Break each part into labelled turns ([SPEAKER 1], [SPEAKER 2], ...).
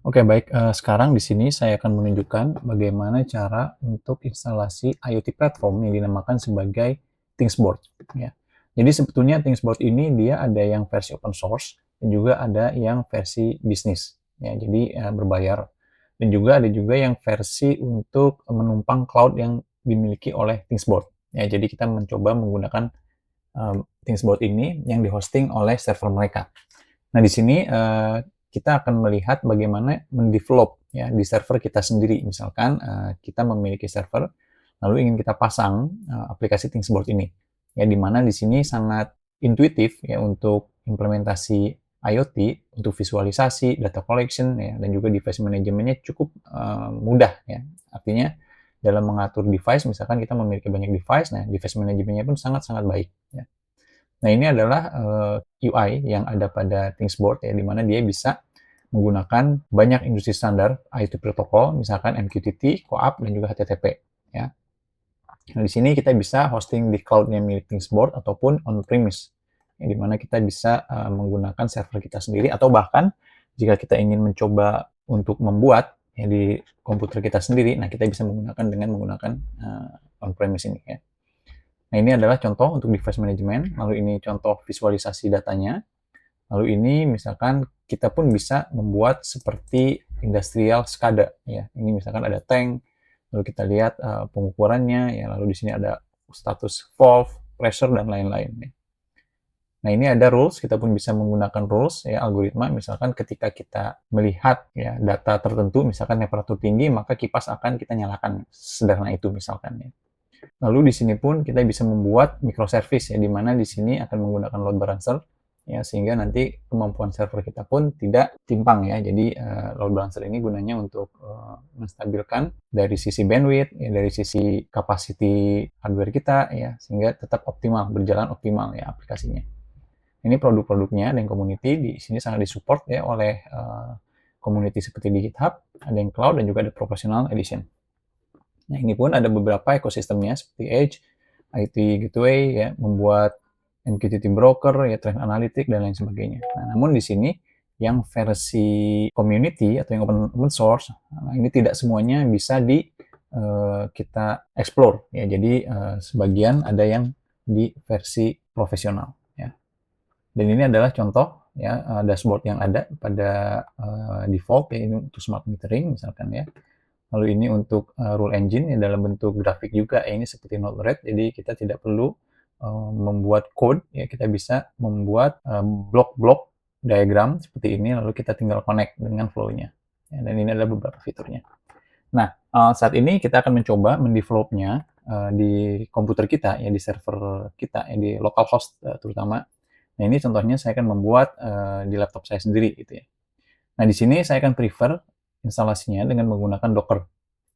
[SPEAKER 1] Oke, baik. Sekarang di sini saya akan menunjukkan bagaimana cara untuk instalasi IoT platform yang dinamakan sebagai ThingsBoard, ya. Jadi sebetulnya ThingsBoard ini dia ada yang versi open source dan juga ada yang versi bisnis, ya. Jadi berbayar dan juga ada juga yang versi untuk menumpang cloud yang dimiliki oleh ThingsBoard. Ya, jadi kita mencoba menggunakan ThingsBoard ini yang dihosting oleh server mereka. Nah, di sini kita akan melihat bagaimana mendevelop ya di server kita sendiri. Misalkan kita memiliki server, lalu ingin kita pasang aplikasi ThingsBoard ini. Ya, di mana di sini sangat intuitif ya untuk implementasi IoT, untuk visualisasi, data collection, ya, dan juga device manajemennya cukup mudah ya. Artinya dalam mengatur device, misalkan kita memiliki banyak device, nah device manajemennya pun sangat-sangat baik. Ya. Nah, ini adalah UI yang ada pada ThingsBoard ya, di mana dia bisa menggunakan banyak industri standar IoT protokol, misalkan MQTT, CoAP, dan juga HTTP. Ya. Nah, di sini kita bisa hosting di cloud-nya milik ThingsBoard ataupun on-premise, ya, di mana kita bisa menggunakan server kita sendiri, atau bahkan jika kita ingin mencoba untuk membuat ya, di komputer kita sendiri, nah kita bisa menggunakan on-premise ini. Ya. Nah, ini adalah contoh untuk device management, lalu ini contoh visualisasi datanya, lalu ini misalkan kita pun bisa membuat seperti industrial SCADA, ya. Ini misalkan ada tank, lalu kita lihat pengukurannya, ya, lalu di sini ada status valve, pressure, dan lain-lain. Ya. Nah, ini ada rules, kita pun bisa menggunakan rules, ya, algoritma, misalkan ketika kita melihat ya data tertentu, misalkan temperatur tinggi, maka kipas akan kita nyalakan, sederhana itu misalkan. Ya. Lalu di sini pun kita bisa membuat microservice ya, di mana di sini akan menggunakan load balancer ya, sehingga nanti kemampuan server kita pun tidak timpang ya. Jadi load balancer ini gunanya untuk menstabilkan dari sisi bandwidth ya, dari sisi capacity hardware kita ya, sehingga tetap optimal, berjalan optimal ya aplikasinya. Ini produk-produknya dan community di sini sangat disupport ya oleh community seperti di GitHub, ada yang cloud dan juga ada professional edition. Nah, ini pun ada beberapa ekosistemnya seperti Edge, IT Gateway, ya, membuat MQTT Broker, ya, Trend Analytics, dan lain sebagainya. Nah, namun di sini yang versi community atau yang open source, nah, ini tidak semuanya bisa kita explore. Ya, jadi sebagian ada yang di versi profesional. Ya. Dan ini adalah contoh ya dashboard yang ada pada default ya, ini untuk smart metering misalkan ya. Lalu ini untuk rule engine yang dalam bentuk grafik juga, ya, ini seperti Node-RED, jadi kita tidak perlu membuat code, ya kita bisa membuat blok-blok diagram seperti ini, lalu kita tinggal connect dengan flow-nya. Ya, dan ini adalah beberapa fiturnya. Nah, saat ini kita akan mencoba mendevelopnya di komputer kita, ya di server kita, ya di local host terutama. Nah, ini contohnya saya akan membuat di laptop saya sendiri, gitu ya. Nah, di sini saya akan prefer instalasinya dengan menggunakan Docker.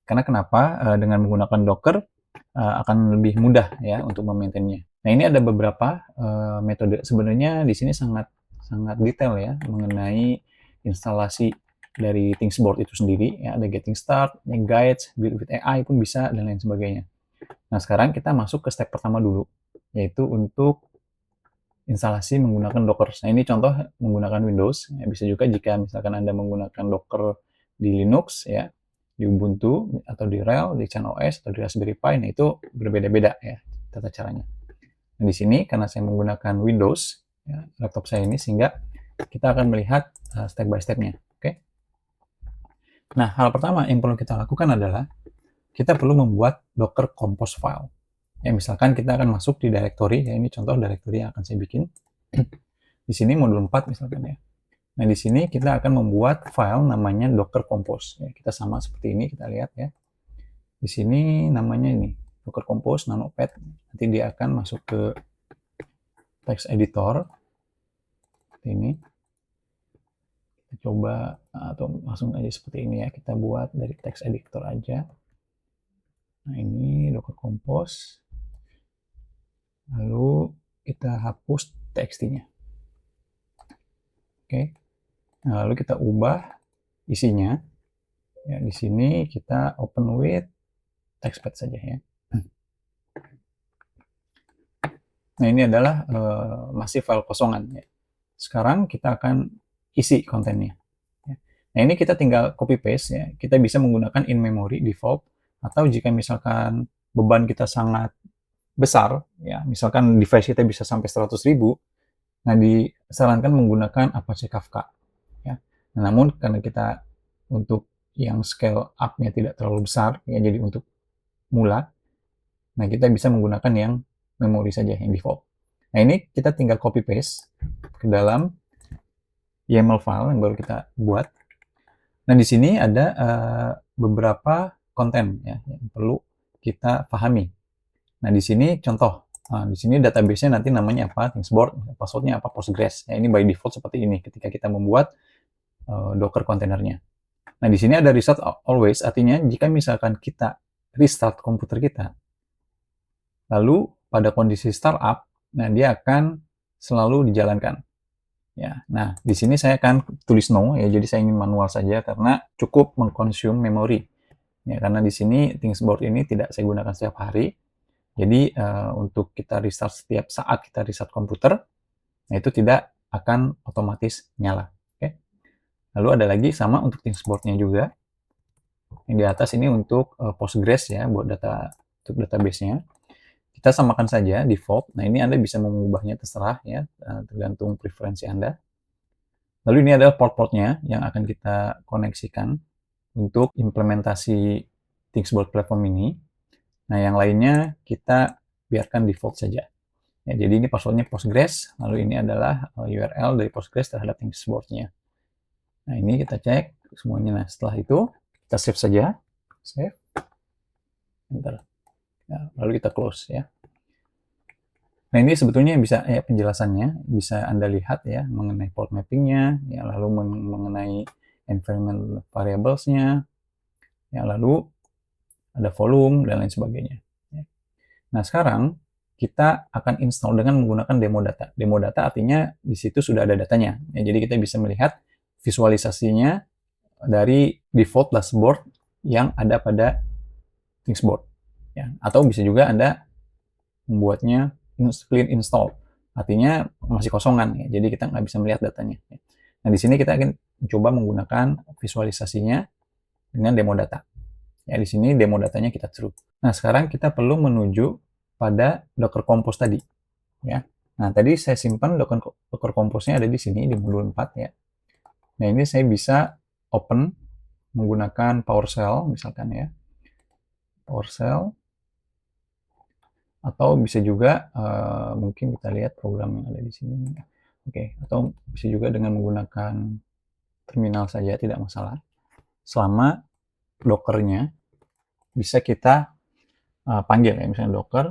[SPEAKER 1] Karena kenapa? Dengan menggunakan Docker akan lebih mudah ya untuk memaintainnya. Nah, ini ada beberapa metode. Sebenarnya di sini sangat sangat detail ya mengenai instalasi dari ThingsBoard itu sendiri. Ya, ada Getting Start, Guides, Build with AI pun bisa dan lain sebagainya. Nah, sekarang kita masuk ke step pertama dulu, yaitu untuk instalasi menggunakan Docker. Nah, ini contoh menggunakan Windows. Ya, bisa juga jika misalkan Anda menggunakan Docker di Linux, ya, di Ubuntu, atau di RHEL, di CentOS, atau di Raspberry Pi, nah itu berbeda-beda ya tata caranya. Nah, di sini karena saya menggunakan Windows, ya, laptop saya ini, sehingga kita akan melihat step by step-nya. Oke? Nah, hal pertama yang perlu kita lakukan adalah kita perlu membuat Docker Compose file. Ya, misalkan kita akan masuk di directory, ya ini contoh directory yang akan saya bikin. Di sini modul 4 misalkan ya. Nah, di sini kita akan membuat file namanya Docker Compose. Ya, kita sama seperti ini, kita lihat ya. Di sini namanya ini, Docker Compose Nanopad. Nanti dia akan masuk ke text editor. Seperti ini. Kita coba, atau langsung aja seperti ini ya. Kita buat dari text editor aja. Nah, ini Docker Compose. Lalu kita hapus txt-nya. Oke. Nah, lalu kita ubah isinya. Ya, di sini kita open with TextPad saja ya. Nah, ini adalah masih file kosongan ya. Sekarang kita akan isi kontennya. Ya. Nah, ini kita tinggal copy paste ya. Kita bisa menggunakan in memory default, atau jika misalkan beban kita sangat besar, ya, misalkan device kita bisa sampai 100.000, nah disarankan menggunakan Apache Kafka. Ya. Nah, namun karena kita untuk yang scale up-nya tidak terlalu besar, ya, jadi untuk mula, nah kita bisa menggunakan yang memori saja, yang default. Nah, ini kita tinggal copy paste ke dalam YAML file yang baru kita buat. Nah, di sini ada beberapa konten ya, yang perlu kita pahami. Nah, di sini contoh. Nah, di sini database-nya nanti namanya apa, Thingsboard, password-nya apa, Postgres. Ya, ini by default seperti ini ketika kita membuat Docker kontainernya. Nah, di sini ada restart always, artinya jika misalkan kita restart komputer kita, lalu pada kondisi startup, nah dia akan selalu dijalankan. Ya, nah di sini saya akan tulis no ya, jadi saya ingin manual saja karena cukup mengkonsum memori. Ya, karena di sini Thingsboard ini tidak saya gunakan setiap hari. Jadi untuk kita restart setiap saat kita restart komputer, nah itu tidak akan otomatis nyala. Oke. Lalu ada lagi sama untuk Thingsboard-nya juga. Yang di atas ini untuk Postgres ya, buat untuk database-nya. Kita samakan saja default. Nah, ini Anda bisa mengubahnya terserah ya, tergantung preferensi Anda. Lalu ini adalah port-portnya yang akan kita koneksikan untuk implementasi Thingsboard platform ini. Nah, yang lainnya kita biarkan default saja. Ya, jadi ini passwordnya Postgres, lalu ini adalah URL dari Postgres terhadap Thingsboard-nya. Nah, ini kita cek semuanya. Nah, setelah itu kita save saja. Save. Enter. Nah, lalu kita close ya. Nah, ini sebetulnya bisa ya, penjelasannya bisa Anda lihat ya, mengenai port mapping-nya, ya, lalu mengenai environment variables-nya, ya, lalu ada volume dan lain sebagainya. Nah, sekarang kita akan install dengan menggunakan demo data. Demo data artinya di situ sudah ada datanya. Ya, jadi kita bisa melihat visualisasinya dari default dashboard yang ada pada Thingsboard. Ya, atau bisa juga Anda membuatnya clean install. Artinya masih kosongan. Ya, jadi kita nggak bisa melihat datanya. Nah, di sini kita akan coba menggunakan visualisasinya dengan demo data. Ya, di sini demo datanya kita true. Nah, sekarang kita perlu menuju pada Docker Compose tadi. Ya. Nah, tadi saya simpan Docker Compose-nya ada di sini, di modul 4 ya. Nah, ini saya bisa open menggunakan PowerShell, misalkan ya. PowerShell. Atau bisa juga, mungkin kita lihat program yang ada di sini. Oke, atau bisa juga dengan menggunakan terminal saja, tidak masalah. Selama Docker-nya bisa kita panggil ya, misalnya docker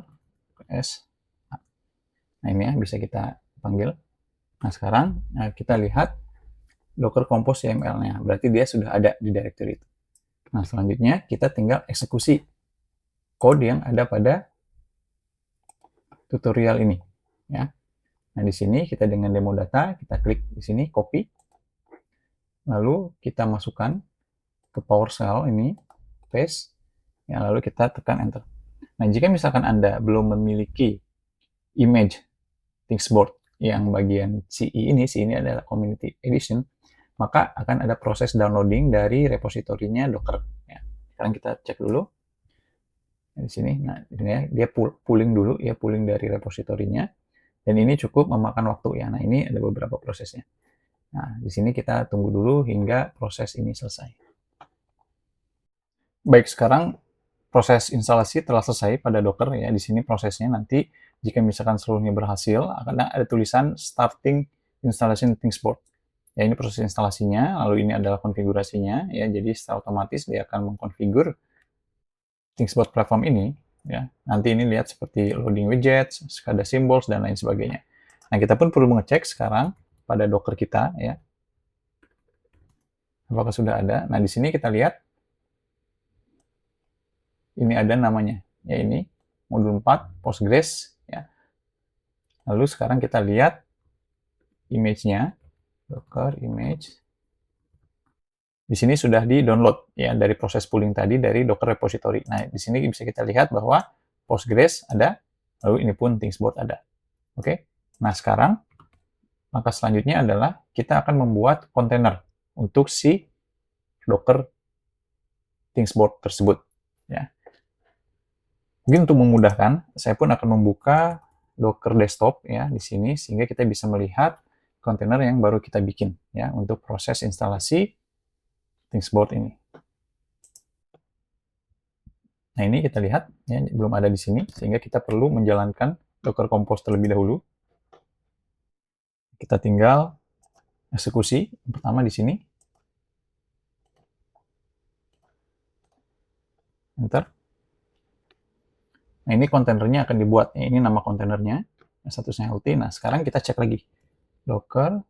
[SPEAKER 1] s. Nah, ini ya bisa kita panggil. Nah, sekarang kita lihat Docker Compose YAML-nya, berarti dia sudah ada di directory itu. Nah, selanjutnya kita tinggal eksekusi code yang ada pada tutorial ini ya. Nah, di sini kita dengan demo data, kita klik di sini copy. Lalu kita masukkan ke PowerShell ini, paste. Ya, lalu kita tekan enter. Nah, jika misalkan Anda belum memiliki image Thingsboard yang bagian CE ini adalah Community Edition, maka akan ada proses downloading dari repositorinya Docker. Ya, sekarang kita cek dulu. Nah, di sini, nah ini ya, dia pulling dulu, ya pulling dari repositorinya, dan ini cukup memakan waktu ya. Nah, ini ada beberapa prosesnya. Nah, di sini kita tunggu dulu hingga proses ini selesai. Baik, sekarang proses instalasi telah selesai pada Docker ya. Di sini prosesnya nanti jika misalkan seluruhnya berhasil akan ada tulisan starting installation Thingsboard. Ya, ini proses instalasinya, lalu ini adalah konfigurasinya ya. Jadi secara otomatis dia akan mengkonfigur Thingsboard platform ini ya. Nanti ini lihat seperti loading widgets, SCADA symbols dan lain sebagainya. Nah, kita pun perlu mengecek sekarang pada Docker kita ya. Apakah sudah ada? Nah, di sini kita lihat ini ada namanya, ya ini modul 4 Postgres ya. Lalu sekarang kita lihat image-nya, Docker image. Di sini sudah di-download ya dari proses pooling tadi dari Docker repository. Nah, di sini bisa kita lihat bahwa Postgres ada, lalu ini pun Thingsboard ada. Oke. Nah, sekarang langkah selanjutnya adalah kita akan membuat kontainer untuk si Docker ThingsBoard tersebut. Ya. Mungkin untuk memudahkan, saya pun akan membuka Docker Desktop ya di sini sehingga kita bisa melihat kontainer yang baru kita bikin ya untuk proses instalasi ThingsBoard ini. Nah, ini kita lihat ya belum ada di sini sehingga kita perlu menjalankan Docker Compose terlebih dahulu. Kita tinggal eksekusi pertama di sini. Enter. Nah, ini kontainernya akan dibuat. Ini nama kontainernya, statusnya healthy. Nah, sekarang kita cek lagi. Docker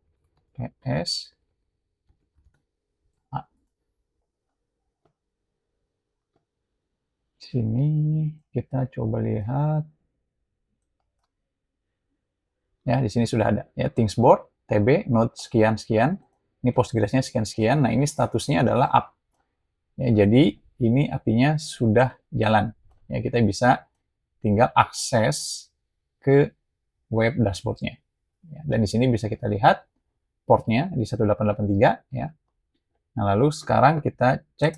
[SPEAKER 1] ps a. Sini kita coba lihat. Ya, di sini sudah ada. Ya, ThingsBoard, TB, node sekian-sekian. Ini Postgres-nya sekian-sekian. Nah, ini statusnya adalah up. Ya, jadi ini artinya sudah jalan. Ya, kita bisa tinggal akses ke web dashboard-nya. Ya, dan di sini bisa kita lihat portnya di 1883 ya. Nah, lalu sekarang kita cek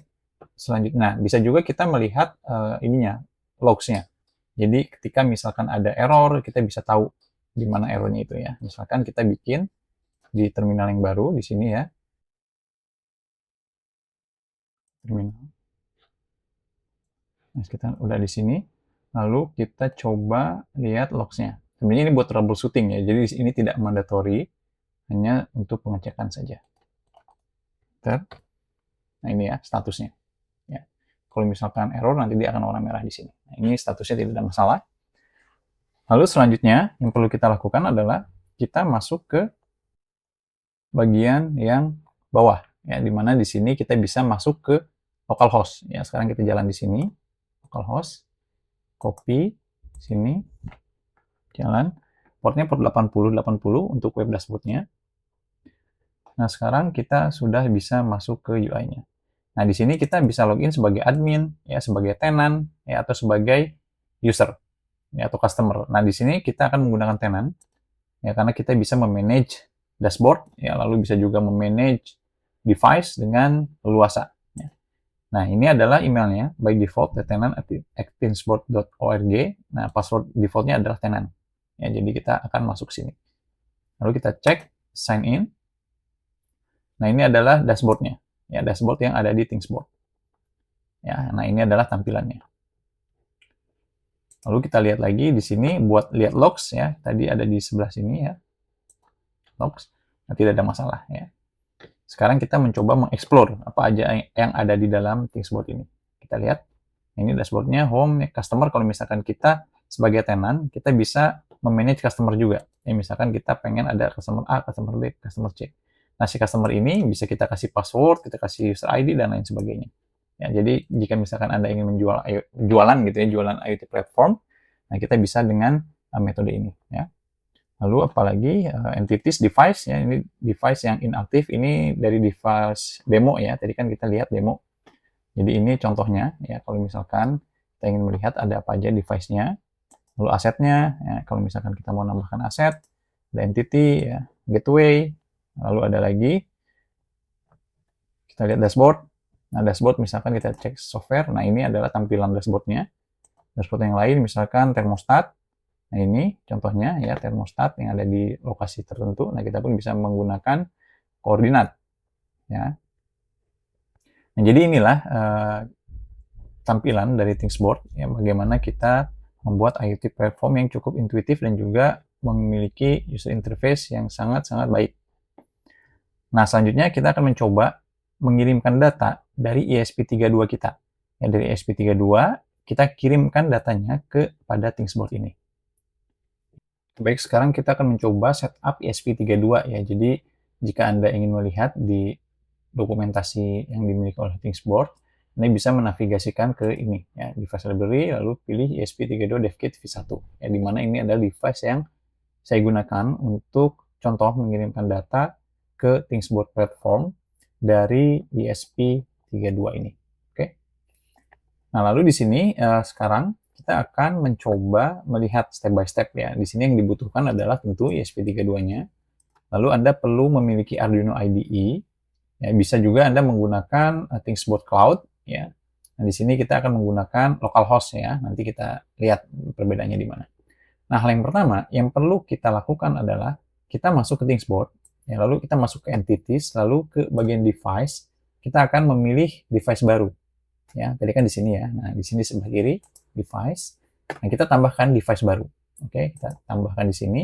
[SPEAKER 1] selanjutnya. Nah, bisa juga kita melihat ininya, logs-nya. Jadi ketika misalkan ada error, kita bisa tahu di mana errornya itu ya. Misalkan kita bikin di terminal yang baru di sini ya. Terminal. Nah, kita udah di sini. Lalu kita coba lihat logs-nya. Sebenarnya ini buat troubleshooting ya. Jadi ini tidak mandatory, hanya untuk pengecekan saja. Nah, ini ya statusnya. Ya. Kalau misalkan error, nanti dia akan warna merah di sini. Nah, ini statusnya tidak ada masalah. Lalu selanjutnya, yang perlu kita lakukan adalah kita masuk ke bagian yang bawah. Ya, di mana di sini kita bisa masuk ke localhost. Ya, sekarang kita jalan di sini. Localhost. Copy. Sini. Jalan. Portnya port 8080 untuk web dashboard-nya. Nah, sekarang kita sudah bisa masuk ke UI-nya. Nah, di sini kita bisa login sebagai admin, ya, sebagai tenant, ya, atau sebagai user, ya, atau customer. Nah, di sini kita akan menggunakan tenant, ya, karena kita bisa memanage dashboard, ya, lalu bisa juga memanage device dengan leluasa. Ya. Nah, ini adalah emailnya, by default, tenant@thingsboard.org. Nah, password defaultnya adalah tenant. Ya, jadi kita akan masuk sini. Lalu kita cek, sign in. Nah, ini adalah dashboard-nya. Ya, dashboard yang ada di ThingsBoard. Ya, nah ini adalah tampilannya. Lalu kita lihat lagi di sini buat lihat logs ya. Tadi ada di sebelah sini ya. Logs. Nah, tidak ada masalah ya. Sekarang kita mencoba mengeksplor apa aja yang ada di dalam ThingsBoard ini. Kita lihat. Ini dashboard-nya home, customer. Kalau misalkan kita sebagai tenant, kita bisa memanage customer juga. Ya, misalkan kita pengen ada customer A, customer B, customer C. Nah, si customer ini bisa kita kasih password, kita kasih user ID, dan lain sebagainya. Ya, jadi, jika misalkan Anda ingin menjual jualan gitu ya, jualan IoT platform, nah kita bisa dengan metode ini. Ya. Lalu apalagi entities device, ya, ini device yang inaktif, ini dari device demo ya, tadi kan kita lihat demo. Jadi ini contohnya, ya kalau misalkan kita ingin melihat ada apa aja device-nya, lalu asetnya, ya, kalau misalkan kita mau nambahkan aset, ada entity, ya, gateway, lalu ada lagi, kita lihat dashboard. Nah, dashboard misalkan kita cek software, nah ini adalah tampilan dashboard-nya. Dashboard yang lain misalkan thermostat. Nah, ini contohnya ya thermostat yang ada di lokasi tertentu. Nah, kita pun bisa menggunakan koordinat. Ya. Nah, jadi inilah tampilan dari ThingsBoard, ya, bagaimana kita membuat IoT platform yang cukup intuitif dan juga memiliki user interface yang sangat-sangat baik. Nah, selanjutnya kita akan mencoba mengirimkan data dari ESP32 kita. Ya, dari ESP32, kita kirimkan datanya kepada ThingsBoard ini. Baik, sekarang kita akan mencoba setup ESP32 ya. Jadi, jika Anda ingin melihat di dokumentasi yang dimiliki oleh ThingsBoard, Anda bisa menavigasikan ke ini ya, device library, lalu pilih ESP32 DevKit v1 ya, di mana ini adalah device yang saya gunakan untuk contoh mengirimkan data ke ThingsBoard platform dari ESP32 ini. Oke. Nah, lalu di sini sekarang kita akan mencoba melihat step by step ya. Di sini yang dibutuhkan adalah tentu ESP32-nya. Lalu Anda perlu memiliki Arduino IDE. Ya, bisa juga Anda menggunakan ThinkSpot Cloud, ya. Nah, di sini kita akan menggunakan localhost ya. Nanti kita lihat perbedaannya di mana. Nah, hal yang pertama yang perlu kita lakukan adalah kita masuk ke ThinkSpot, ya, lalu kita masuk ke Entities, lalu ke bagian Device, kita akan memilih device baru. Ya, tadi kan di sini ya. Nah, di sini sebelah kiri Device. Nah, kita tambahkan device baru. Oke, kita tambahkan di sini.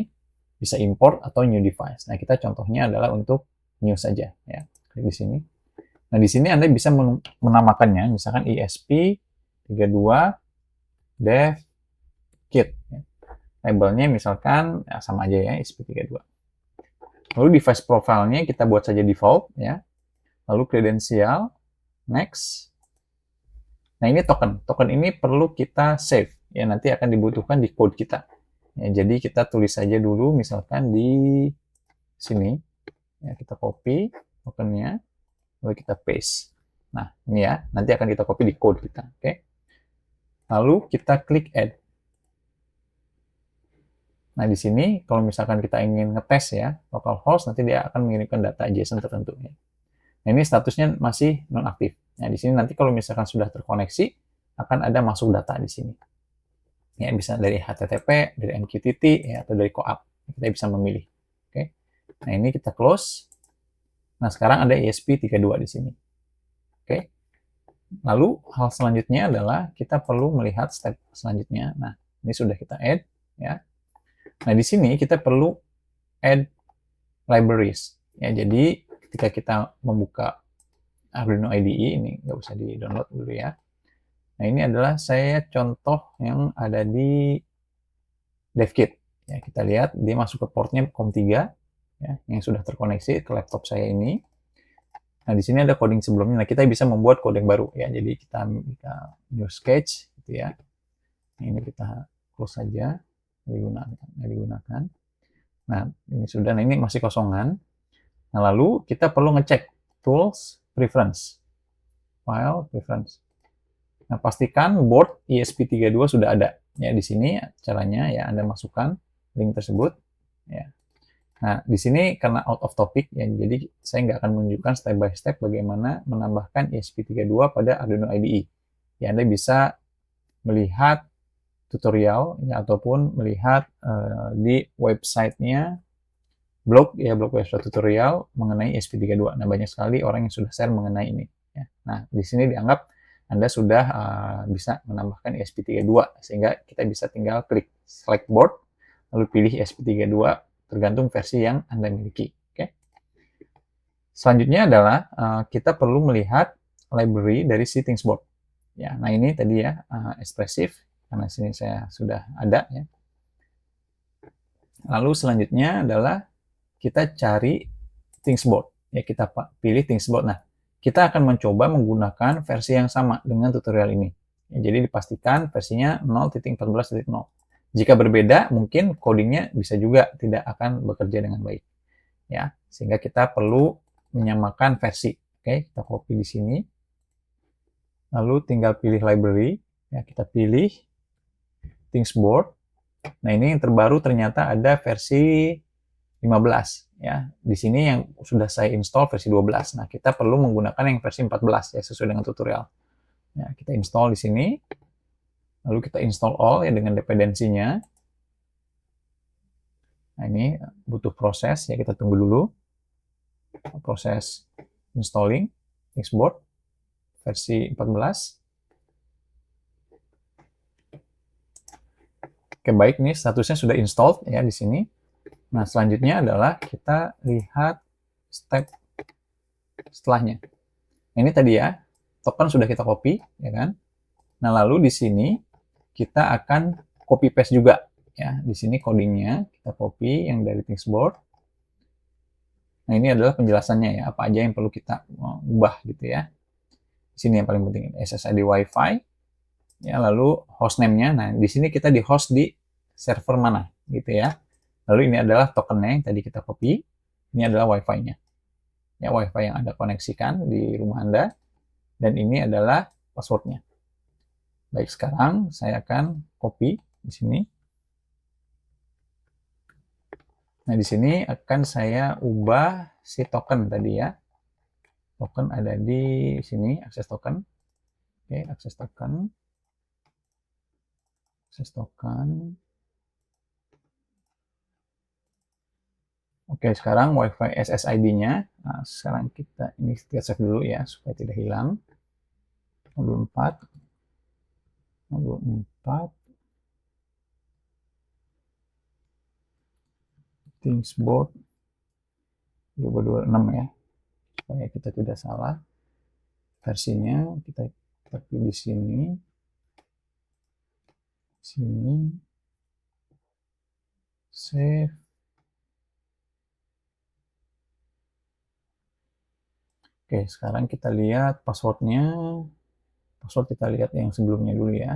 [SPEAKER 1] Bisa import atau new device. Nah, kita contohnya adalah untuk new saja ya. Klik di sini. Nah, di sini Anda bisa menamakannya, misalkan ESP32 dev kit. Labelnya misalkan ya, sama aja ya, ESP32. Lalu device profile-nya kita buat saja default ya. Lalu kredensial, next. Nah, ini token. Token ini perlu kita save ya, nanti akan dibutuhkan di code kita. Ya, jadi kita tulis saja dulu misalkan di sini. Ya, kita copy tokennya, lalu kita paste. Nah, ini ya, nanti akan kita copy di code kita. Oke. Lalu kita klik add. Nah, di sini kalau misalkan kita ingin ngetes ya, localhost, nanti dia akan mengirimkan data JSON tertentu. Ya. Nah, ini statusnya masih nonaktif. Nah, di sini nanti kalau misalkan sudah terkoneksi, akan ada masuk data di sini. Ya, bisa dari HTTP, dari MQTT, ya, atau dari CoAP. Kita bisa memilih. Oke. Nah, ini kita close. Nah, sekarang ada ESP32 di sini. Oke. Lalu, hal selanjutnya adalah kita perlu melihat step selanjutnya. Nah, ini sudah kita add. Ya. Nah, di sini kita perlu add libraries. Ya, jadi ketika kita membuka Arduino IDE, ini nggak usah di-download dulu ya. Nah, ini adalah saya contoh yang ada di DevKit. Ya, kita lihat dia masuk ke portnya COM3 ya, yang sudah terkoneksi ke laptop saya ini. Nah, di sini ada coding sebelumnya. Nah, kita bisa membuat coding baru ya. Jadi kita new sketch gitu ya. Ini kita close saja, digunakan. Nah, ini sudah. Nah, ini masih kosongan. Nah, lalu kita perlu ngecek tools preference. File preference. Nah, pastikan board ESP32 sudah ada. Ya, di sini caranya ya Anda masukkan link tersebut ya. Nah, di sini karena out of topic ya, jadi saya nggak akan menunjukkan step by step bagaimana menambahkan ESP32 pada Arduino IDE. Ya, Anda bisa melihat tutorial ya ataupun melihat di websitenya blog website tutorial mengenai ESP32. Nah, banyak sekali orang yang sudah share mengenai ini. Ya. Nah, di sini dianggap Anda sudah bisa menambahkan ESP32 sehingga kita bisa tinggal klik select board lalu pilih ESP32 tergantung versi yang Anda miliki. Oke. Selanjutnya adalah kita perlu melihat library dari si ThinkSboard. Ya, nah ini tadi ya ekspresif karena sini saya sudah ada ya. Lalu selanjutnya adalah kita cari ThinkSboard. Ya, kita pilih ThinkSboard. Nah, kita akan mencoba menggunakan versi yang sama dengan tutorial ini. Ya, jadi dipastikan versinya 0.14.0. Jika berbeda, mungkin codingnya bisa juga tidak akan bekerja dengan baik. Ya, sehingga kita perlu menyamakan versi. Oke, kita copy di sini. Lalu tinggal pilih library. Ya, kita pilih ThinkSboard. Nah, ini yang terbaru ternyata ada versi 15 ya. Di sini yang sudah saya install versi 12. Nah, kita perlu menggunakan yang versi 14 ya sesuai dengan tutorial. Ya, kita install di sini. Lalu kita install all ya dengan dependensinya. Nah, ini butuh proses ya, kita tunggu dulu. Proses installing ThinkSboard versi 14. Oke, baik, nih statusnya sudah installed ya di sini. Nah, selanjutnya adalah kita lihat step setelahnya. Nah, ini tadi ya, token sudah kita copy, ya kan? Nah, lalu di sini kita akan copy paste juga, ya. Di sini codingnya kita copy yang dari ThinkSboard. Nah, ini adalah penjelasannya ya, apa aja yang perlu kita ubah gitu ya. Di sini yang paling penting SSID Wi-Fi, ya. Lalu hostname-nya. Nah, di sini kita di host di server mana, gitu ya. Lalu ini adalah tokennya yang tadi kita copy. Ini adalah Wi-Fi-nya. Ya, Wi-Fi yang Anda koneksikan di rumah Anda. Dan ini adalah password-nya. Baik, sekarang saya akan copy di sini. Nah, di sini akan saya ubah si token tadi ya. Token ada di sini, akses token. Oke, akses token. Akses token. Oke, sekarang WiFi SSID-nya. Nah, sekarang ini kita save dulu ya, supaya tidak hilang. Modul 4. Modul 4. Thingsboard 2026 ya, supaya kita tidak salah versinya. Kita pilih di sini, save. Oke, sekarang kita lihat passwordnya. Password kita lihat yang sebelumnya dulu ya.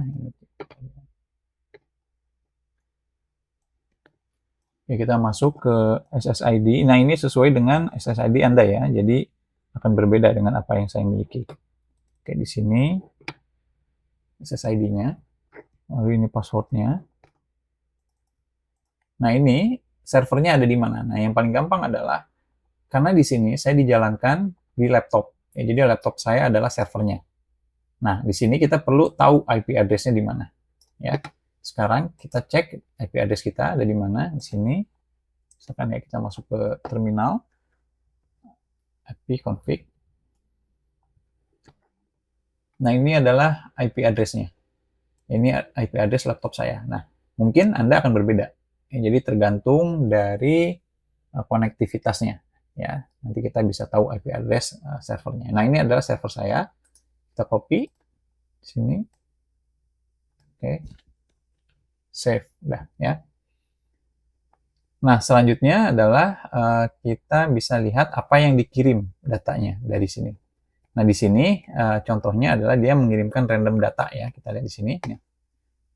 [SPEAKER 1] Oke, kita masuk ke SSID. Nah, ini sesuai dengan SSID Anda ya, jadi akan berbeda dengan apa yang saya miliki. Oke, di sini SSID-nya, lalu ini passwordnya. Nah, ini servernya ada di mana? Nah, yang paling gampang adalah, karena di sini saya dijalankan di laptop. Ya, jadi laptop saya adalah servernya. Nah, di sini kita perlu tahu IP address-nya di mana. Ya, sekarang kita cek IP address kita ada di mana. Di sini, misalkan ya kita masuk ke terminal, ipconfig. Nah, ini adalah IP address-nya. Ini IP address laptop saya. Nah, mungkin Anda akan berbeda. Ya, jadi tergantung dari konektivitasnya. Ya, nanti kita bisa tahu IP address servernya. Nah, ini adalah server saya. Kita copy sini. Oke. Save. Udah ya. Nah, selanjutnya adalah kita bisa lihat apa yang dikirim datanya dari sini. Nah, di sini contohnya adalah dia mengirimkan random data ya. Kita lihat di sini. Ya.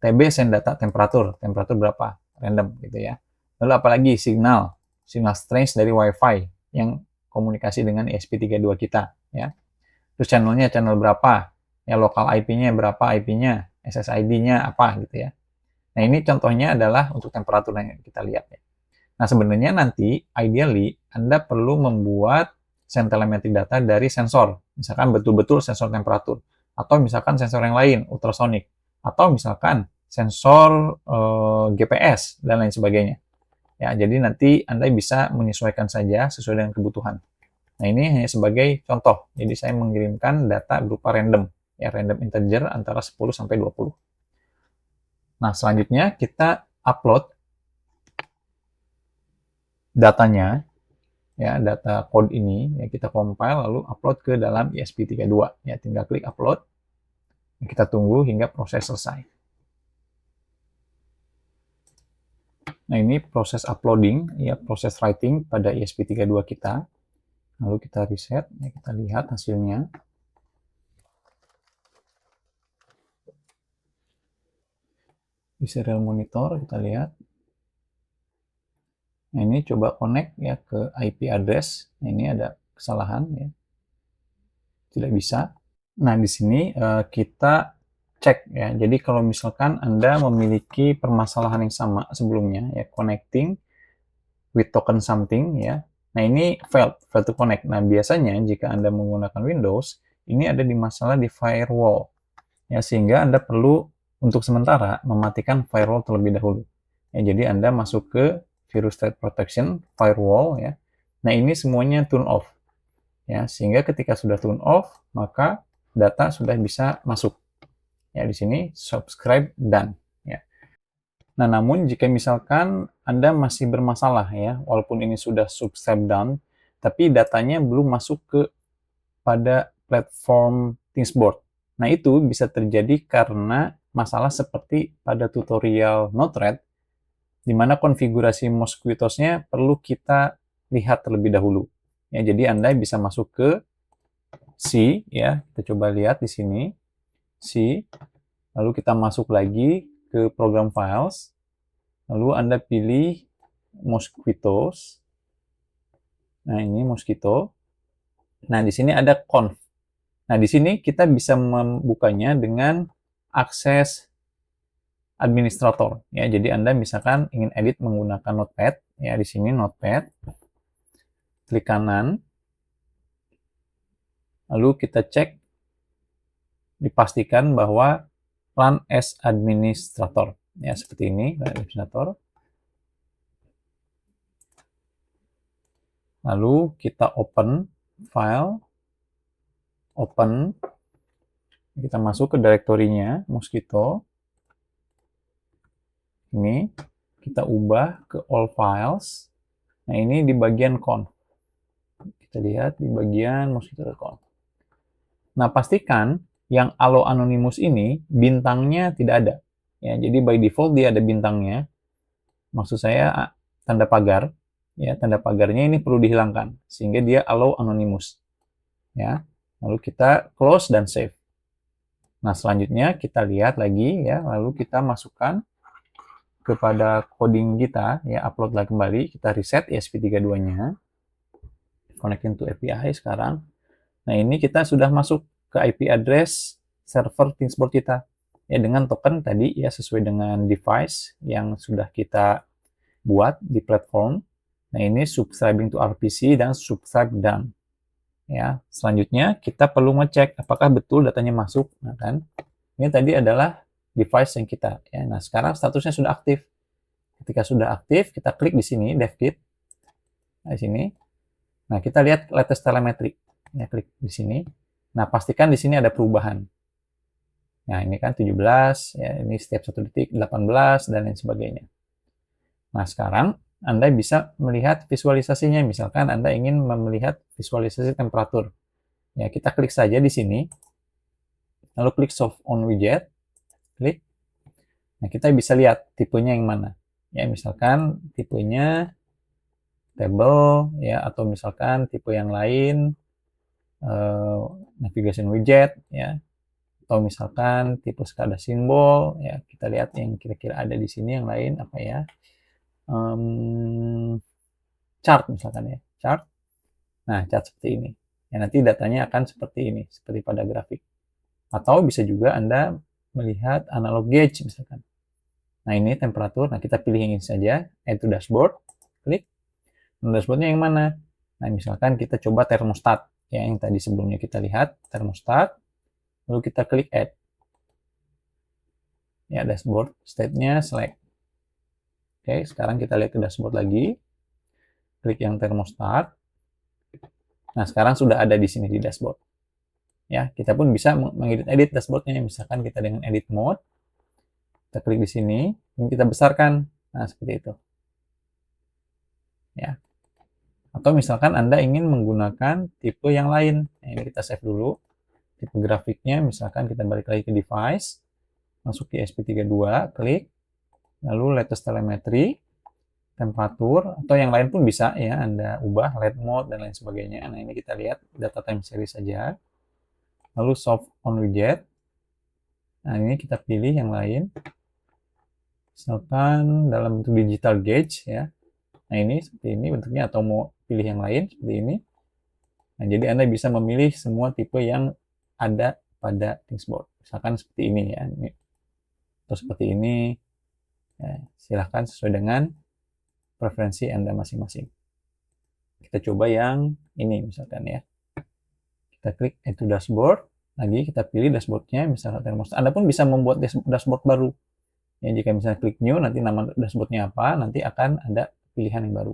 [SPEAKER 1] TB send data temperatur berapa? Random gitu ya. Lalu apalagi signal strength dari WiFi yang komunikasi dengan ESP32 kita ya. Terus channelnya channel berapa? Ya, lokal IP-nya berapa IP-nya? SSID-nya apa gitu ya. Nah, ini contohnya adalah untuk temperatur yang kita lihat ya. Nah, sebenarnya nanti ideally Anda perlu membuat send telemetri data dari sensor. Misalkan betul-betul sensor temperatur. Atau misalkan sensor yang lain, ultrasonic. Atau misalkan sensor GPS dan lain sebagainya. Ya, jadi nanti Anda bisa menyesuaikan saja sesuai dengan kebutuhan. Nah, ini hanya sebagai contoh. Jadi saya mengirimkan data berupa random. Ya, random integer antara 10 sampai 20. Nah, selanjutnya kita upload datanya, ya, data code ini, ya, kita compile lalu upload ke dalam ESP32. Ya, tinggal klik upload. Kita tunggu hingga proses selesai. Nah, ini proses uploading, ya, proses writing pada ESP32 kita. Lalu kita reset, ya, kita lihat hasilnya. Di serial monitor kita lihat. Nah, ini coba connect ya ke IP address. Nah, ini ada kesalahan ya. Tidak bisa. Nah, di sini kita cek ya. Jadi kalau misalkan Anda memiliki permasalahan yang sama sebelumnya ya, connecting with token something ya. Nah, ini failed to connect. Nah, biasanya jika Anda menggunakan Windows, ini ada di masalah di firewall. Ya, sehingga Anda perlu untuk sementara mematikan firewall terlebih dahulu. Ya, jadi Anda masuk ke virus threat protection firewall ya. Nah, ini semuanya turn off. Ya, sehingga ketika sudah turn off, maka data sudah bisa masuk. Ya, di sini subscribe done ya. Nah, namun jika misalkan Anda masih bermasalah ya, walaupun ini sudah subscribe done, tapi datanya belum masuk ke pada platform Thingsboard. Nah, itu bisa terjadi karena masalah seperti pada tutorial Node-RED, di mana konfigurasi Mosquittos-nya perlu kita lihat terlebih dahulu. Ya, jadi Anda bisa masuk ke C, ya, kita coba lihat di sini, C, lalu kita masuk lagi ke program files, lalu Anda pilih Mosquittos. Nah, ini Mosquito. Nah, di sini ada conf. Nah, di sini kita bisa membukanya dengan akses administrator ya. Jadi Anda misalkan ingin edit menggunakan Notepad ya, di sini Notepad. Klik kanan. Lalu kita cek, dipastikan bahwa run as administrator. Ya, seperti ini, administrator. Lalu kita open file, open, kita masuk ke direktorinya, Mosquito. Ini, kita ubah ke all files. Nah, ini di bagian conf. Kita lihat di bagian mosquito.conf. Nah, pastikan yang allow anonymous ini bintangnya tidak ada. Ya, jadi by default dia ada bintangnya. Maksud saya tanda pagar. Ya, tanda pagarnya ini perlu dihilangkan sehingga dia allow anonymous. Ya. Lalu kita close dan save. Nah, selanjutnya kita lihat lagi ya, lalu kita masukkan kepada coding kita, ya, upload lagi kembali, kita reset ESP32-nya. Connecting to API sekarang. Nah, ini kita sudah masuk ke IP address server ThingSboard kita. Ya, dengan token tadi ya sesuai dengan device yang sudah kita buat di platform. Nah, ini subscribing to RPC dan subscribe done. Ya, selanjutnya kita perlu ngecek apakah betul datanya masuk. Nah, kan ini tadi adalah device yang kita. Ya, nah, sekarang statusnya sudah aktif. Ketika sudah aktif, kita klik di sini DevKit. Nah, di sini. Nah, kita lihat latest telemetry. Ya, klik di sini. Nah, pastikan di sini ada perubahan. Nah, ini kan 17, ya, ini setiap 1 detik 18 dan lain sebagainya. Nah, sekarang Anda bisa melihat visualisasinya. Misalkan Anda ingin melihat visualisasi temperatur. Ya, kita klik saja di sini. Lalu klik Soft on Widget. Klik. Nah, kita bisa lihat tipenya yang mana. Ya, misalkan tipenya table, ya, atau misalkan tipe yang lain, navigation widget, ya, atau misalkan tipe skala simbol, ya, kita lihat yang kira-kira ada di sini yang lain apa ya, chart misalkan ya, chart. Nah, chart seperti ini. Ya, nanti datanya akan seperti ini, seperti pada grafik. Atau bisa juga Anda melihat analog gauge misalkan. Nah, ini temperatur. Nah, kita pilih yang ini saja, add to dashboard, klik. Nah, dashboardnya yang mana? Nah, misalkan kita coba termostat, ya, yang tadi sebelumnya kita lihat, termostat, lalu kita klik add. Ya, dashboard, state-nya select. Oke, sekarang kita lihat ke dashboard lagi, klik yang termostat. Nah, sekarang sudah ada di sini di dashboard. Ya, kita pun bisa mengedit dashboardnya, misalkan kita dengan edit mode, kita klik di sini, ini kita besarkan. Nah, seperti itu. Ya. Atau misalkan Anda ingin menggunakan tipe yang lain. Nah, ini kita save dulu. Tipe grafiknya, misalkan kita balik lagi ke device, masuk ke ESP32, klik, lalu latest telemetry, temperatur, atau yang lain pun bisa ya, Anda ubah, LED mode, dan lain sebagainya. Nah, ini kita lihat data time series saja. Lalu soft on widget. Nah, ini kita pilih yang lain. Misalkan dalam bentuk digital gauge ya. Nah, ini seperti ini bentuknya, atau mau pilih yang lain seperti ini. Nah, jadi Anda bisa memilih semua tipe yang ada pada ThingSboard. Misalkan seperti ini ya. Atau seperti ini. Ya, silahkan sesuai dengan preferensi Anda masing-masing. Kita coba yang ini misalkan ya. Kita klik Add to Dashboard. Lagi kita pilih dashboardnya, misalkan termostat. Anda pun bisa membuat dashboard baru. Ya, jika misalnya klik New, nanti nama dashboardnya apa, nanti akan ada pilihan yang baru.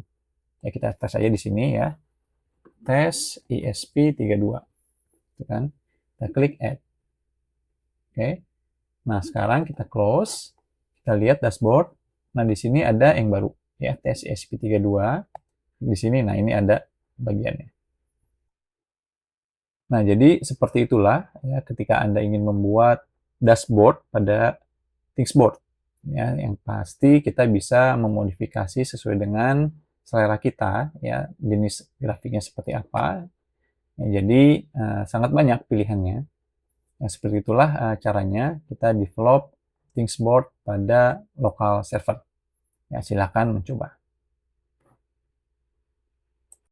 [SPEAKER 1] Ya, kita tes aja di sini ya. Tes ESP32. Gitu kan. Kita klik Add. Oke. Nah, sekarang kita close. Kita lihat dashboard. Nah, di sini ada yang baru. Ya, tes ESP32. Di sini, nah ini ada bagiannya. Nah, jadi seperti itulah ya ketika Anda ingin membuat dashboard pada ThingSboard. Ya, yang pasti kita bisa memodifikasi sesuai dengan selera kita, ya, jenis grafiknya seperti apa. Ya, jadi sangat banyak pilihannya. Ya, seperti itulah caranya kita develop ThingSboard pada local server. Ya, silakan mencoba.